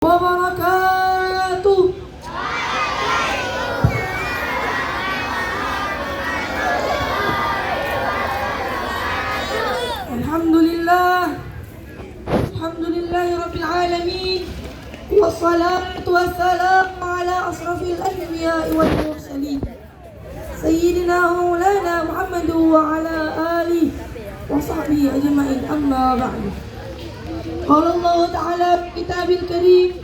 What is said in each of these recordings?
wabarakatuh. Alhamdulillah, alhamdulillahi rabbil alamin, wassalatu wassalamu ala asrafil anbiya'i wal mursalin, sayyidina maulana Muhammadu wa ala alihi wa sahbihi ajma'in, amma ba'du. Qala Allah ta'ala fi kitabil karim,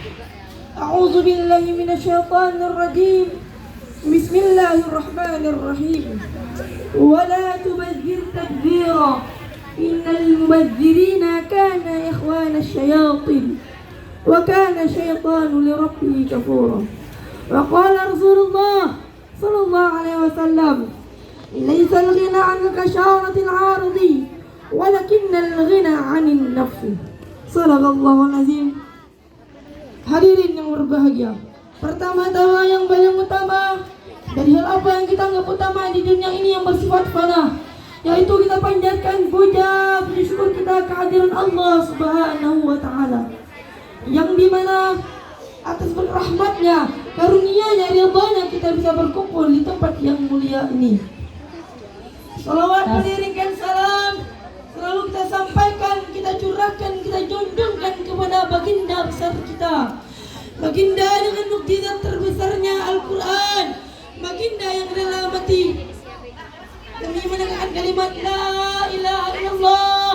a'udzu billahi minasyaitonir rajim, bismillahirrahmanirrahim, wa la tubadzir tadbira, innal mubadzirina kana ikhwana asyayatin wa kana syaitanu lirabbih kafura. Wa qala Rasulullah sallallahu alaihi wasallam, laisa al-ghina 'anil kasharati al-'aridi walakinna al-ghina 'anil nafsi. Sadaqallahul azim. Hadirin yang berbahagia, pertama-tama yang paling utama dari hal apa yang kita anggap utama di dunia ini yang bersifat fana, yaitu kita panjatkan puja puji syukur kita kehadiran Allah Subhanahu wa taala, yang dimana atas rahmatnya, karunia-Nya, ridha-Nya kita bisa berkumpul di tempat yang mulia ini. Salawat mengiringkan salam selalu kita sampaikan, kita curahkan, kita junjungkan kepada baginda besar kita, baginda dengan mukjizat terbesarnya Al-Quran, baginda yang rela mati demi menegakkan kalimat la ilaha illallah.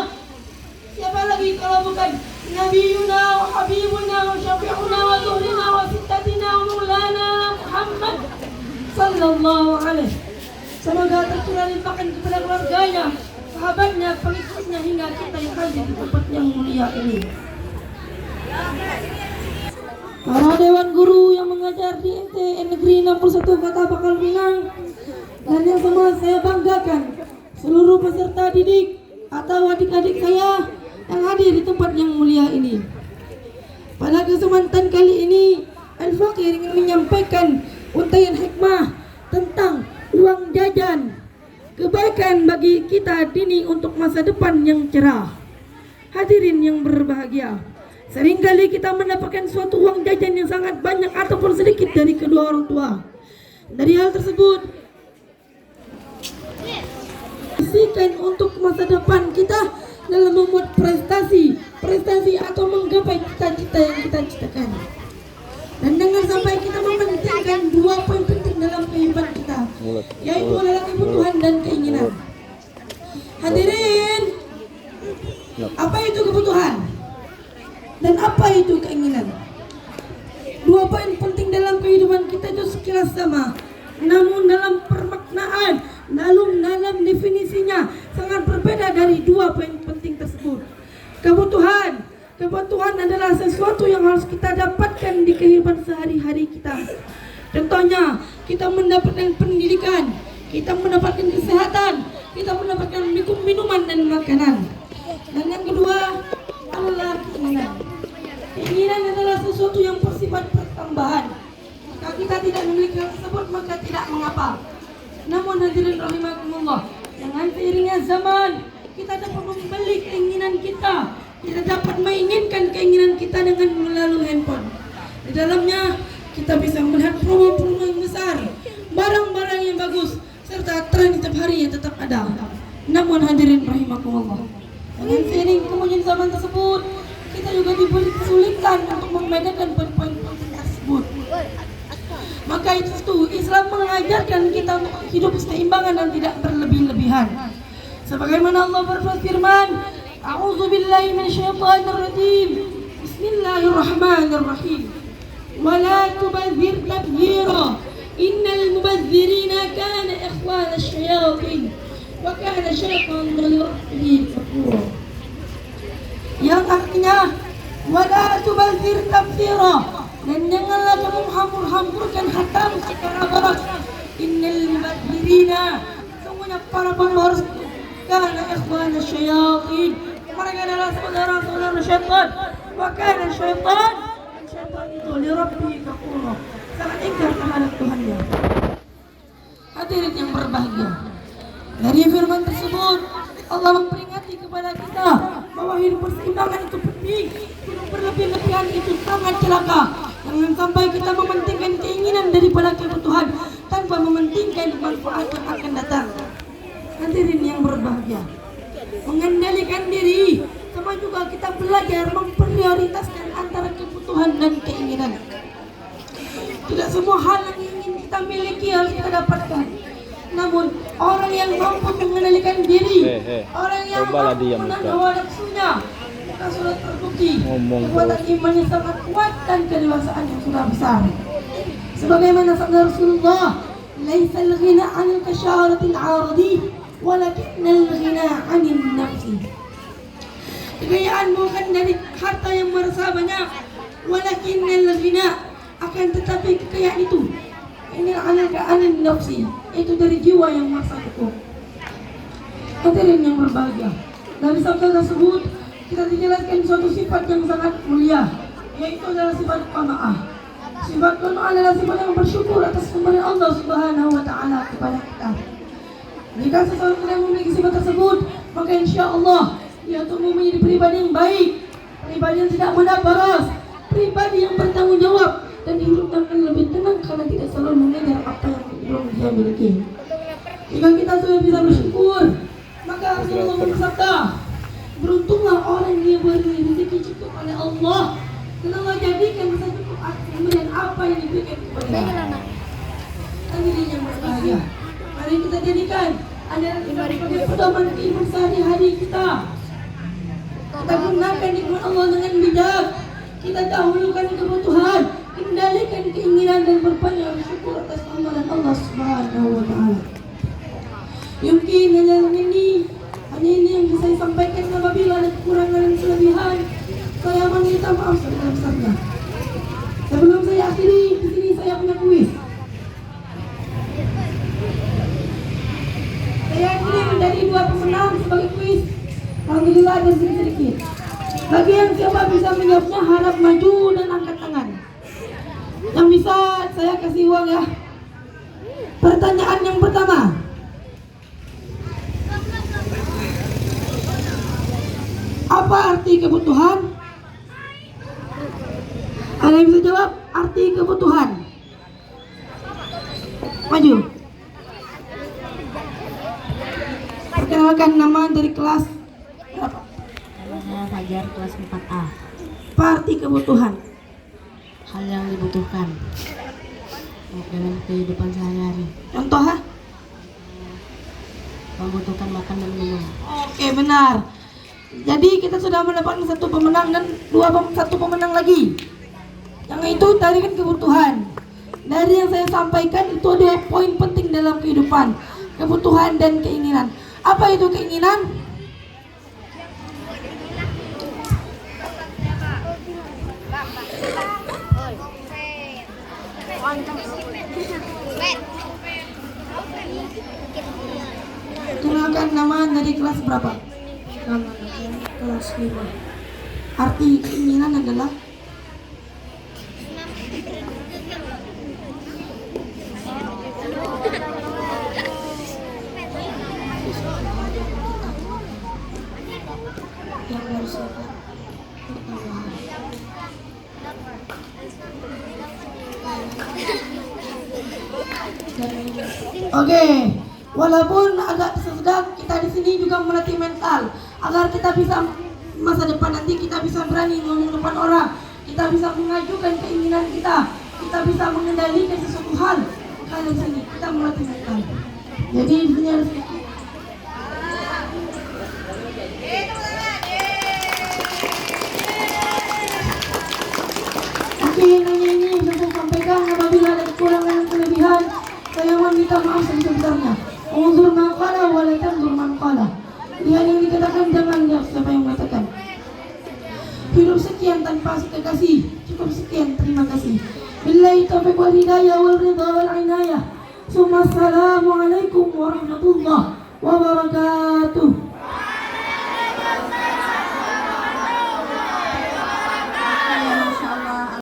Siapa lagi kalau bukan Nabiyuna wa Habibuna wa Syafi'una wa Zuhrina wa Sittatina wa Maulana Muhammad sallallahu alaihi. Semoga tercurah limpahkan kepada keluarganya, sahabatnya, pengikutnya, hingga kita yang hadir di tempat yang mulia ini. Para dewan guru yang mengajar di MTN Negeri 61 Kota Bakal Minang, dan yang semua saya banggakan, seluruh peserta didik atau adik-adik saya yang hadir di tempat yang mulia ini. Pada kesempatan kali ini, Al-Fakir ingin menyampaikan untaian hikmah tentang uang jajan, kebaikan bagi kita dini untuk masa depan yang cerah. Hadirin yang berbahagia, seringkali kita mendapatkan suatu uang jajan yang sangat banyak ataupun sedikit dari kedua orang tua. Dari hal tersebut, pastikan untuk masa depan kita dalam membuat prestasi atau menggapai cita-cita yang kita citakan. Dan jangan sampai kita mementingkan dua poin penting dalam kehidupan kita, yaitu adalah kebutuhan dan keinginan. Hadirin, apa itu kebutuhan dan apa itu keinginan? Dua poin penting dalam kehidupan kita itu sekilas sama, namun dalam permaknaan, dalam definisinya sangat berbeda dari dua poin penting tersebut. Kebutuhan adalah sesuatu yang harus kita dapatkan di kehidupan sehari-hari kita. Contohnya, kita mendapatkan pendidikan, kita mendapatkan kesehatan, kita mendapatkan minuman dan makanan. Dan yang kedua adalah keinginan. Keinginan adalah sesuatu yang bersifat pertambahan. Jika kita tidak memiliki hal tersebut, maka tidak mengapa. Namun hadirin rahimakumullah, dengan seiringnya zaman, kita dapat membeli keinginan kita. Kita dapat menginginkan keinginan kita dengan melalui handphone. Di dalamnya kita bisa melihat promo-promo yang besar, barang-barang yang bagus, serta tren setiap hari yang tetap ada. Namun hadirin rahimakumullah, dengan seiring kemudian zaman tersebut, kita juga diberi kesulitan untuk membedakan poin-poin penting tersebut. Maka itu Islam mengajarkan kita untuk hidup keseimbangan dan tidak berlebih-lebihan. Sebagaimana Allah berfirman, a'udzu billahi minasyaitonir rajim, bismillahirrahmanirrahim, wa la tubadzir tabdzira, innal mubadzirina kana ikhwana asyayatin wa kana syaitanu lirabbih kafura. Yang artinya, wa la tubadzir tabdzira, dan janganlah kamu hambur-hamburkan hartamu secara barat. Innal mubadzirina, sungguhnya para pemboros kana ikhwana syayatin, mereka adalah saudara-saudara syaitan. Wa kana syaitan, dan syaitan itu lirabbih kafura, sangat ingkar terhadap Tuhannya. Hadirin yang berbahagia, dari firman tersebut Allah memperingati kepada kita bahwa hidup berseimbangan itu penting. Gunung berlebih-lebihan itu sangat celaka. Jangan sampai kita mementingkan keinginan daripada kebutuhan tanpa mementingkan manfaat yang akan datang. Hadirin yang berbahagia, mengendalikan diri sama juga kita belajar memprioritaskan antara kebutuhan dan keinginan. Tidak semua hal yang ingin kita miliki harus kita dapatkan. Namun orang yang mampu mengendalikan diri, orang yang mampu menahan hawa nafsunya, maka sudah terbukti kekuatan imannya sangat kuat dan kedewasaan yang sudah besar. Sebagaimana sabda Rasulullah, "Laisal ghina 'anil kasyaratil 'aradi, walakinnal ghina 'anil nafsi." Kekayaan bukan dari harta yang merasa banyak, walakinnal ghina, akan tetapi kekayaan itu ini 'anil nafsi, itu dari jiwa yang merasa cukup. Hadirin yang berbahagia, dari sabda tersebut kita dijelaskan suatu sifat yang sangat mulia, yaitu adalah sifat qanaah. Sifat qanaah adalah sifat yang bersyukur atas pemberian Allah Subhanahu wa taala kepada kita. Jika seseorang tidak memiliki sifat tersebut, maka insya Allah dia tumbuh menjadi pribadi yang baik, pribadi yang tidak mudah boros, pribadi yang bertanggung jawab, dan hidupnya akan lebih tenang karena tidak selalu mengejar apa yang belum dia miliki. Jika kita sudah bisa bersyukur, maka Rasulullah bersabda, beruntunglah orang yang diberi rezeki cukup oleh Allah dan Allah jadikan masa cukup kemudian apa yang diberikan kepada. Hadirin yang berbahagia, mari kita jadikan ajaran kita sebagai pedoman kehidupan sehari-hari kita. Kita gunakan nikmat Allah dengan bijak. Kita dahulukan kebutuhan, kendalikan keinginan dan berbanyak syukur atas amalan Allah Subhanahu wa taala. Mungkin hanya ini yang bisa saya sampaikan. Apabila ada kekurangan dan kelebihan, saya meminta maaf sebesar-besarnya. Sebelum saya akhiri, di sini saya punya kuis. Saya kirim dari 2 pemenang sebagai kuis. Alhamdulillah ada sedikit. Bagi yang siapa bisa menjawabnya harap maju dan angkat tangan. Yang bisa saya kasih uang ya. Pertanyaan yang pertama, apa arti kebutuhan? Ada yang bisa jawab arti kebutuhan? Maju. Perkenalkan nama dari kelas berapa? Saya Fajar, kelas 4A. Apa arti kebutuhan? Hal yang dibutuhkan dalam kehidupan sehari-hari. Contoh ha? Membutuhkan makan dan minum. Oke, benar. Jadi kita sudah mendapatkan 1 pemenang dan 1 pemenang lagi. Yang itu tadi kan kebutuhan. Dari yang saya sampaikan itu ada poin penting dalam kehidupan, kebutuhan dan keinginan. Apa itu keinginan? Kenalkan nama dari kelas berapa? Kelas 5. Arti keinginan adalah Yang harus dapat Oke, walaupun agak sedang, kita di sini juga melatih mental agar kita bisa masa depan nanti kita bisa berani ngomong depan orang, kita bisa mengajukan keinginan kita bisa mengendalikan sesuatu hal. Karena di sini kita melatih mental. Jadi di sini harus mungkin hanya ini yang bisa saya sampaikan. Apabila ada kekurangan dan kelebihan, saya meminta maaf sebesar-besarnya. Unzur man qala wa la tanzur man qala. Lihat yang dikatakan, jangan lihat siapa yang mengatakan. Hidup sekian tanpa kasih, cukup sekian, terima kasih. Billahi taufiq wal hidayah wal ridha wal inayah. Assalamualaikum warahmatullahi wabarakatuh.